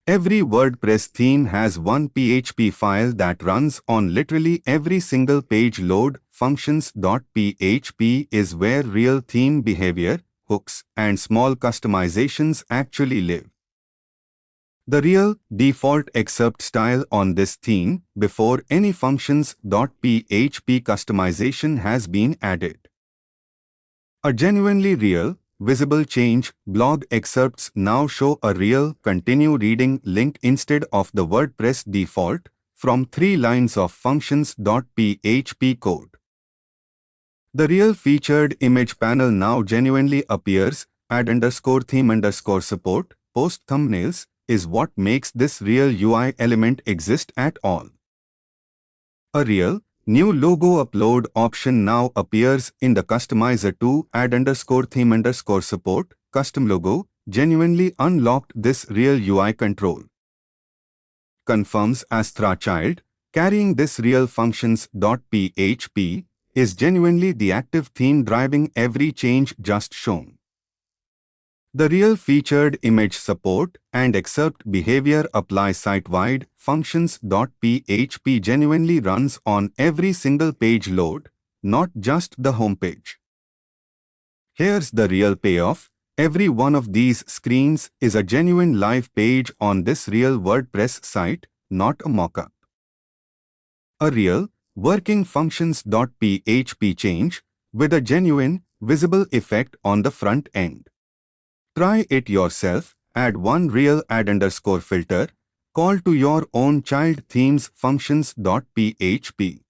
Every WordPress theme has one PHP file that runs on literally every single page load. Functions.php is where real theme behavior, hooks, and small customizations actually live. The real default excerpt style on this theme before any functions.php customization has been added. A genuinely real, visible change. Blog excerpts now show a real continue reading link instead of the WordPress default from 3 lines of functions.php code. The real featured image panel now genuinely appears. Add_theme_support post thumbnails is what makes this real UI element exist at all. A real new logo upload option now appears in the customizer to add_theme_support custom logo genuinely unlocked this real UI control. Confirms Astra Child carrying this real functions.php is genuinely the active theme driving every change just shown. The real featured image support and excerpt behavior apply site-wide. Functions.php genuinely runs on every single page load, not just the homepage. Here's the real payoff. Every one of these screens is a genuine live page on this real WordPress site, not a mock-up. A real, working functions.php change with a genuine, visible effect on the front end. Try it yourself. Add one real add_filter call to your own child themes functions.php.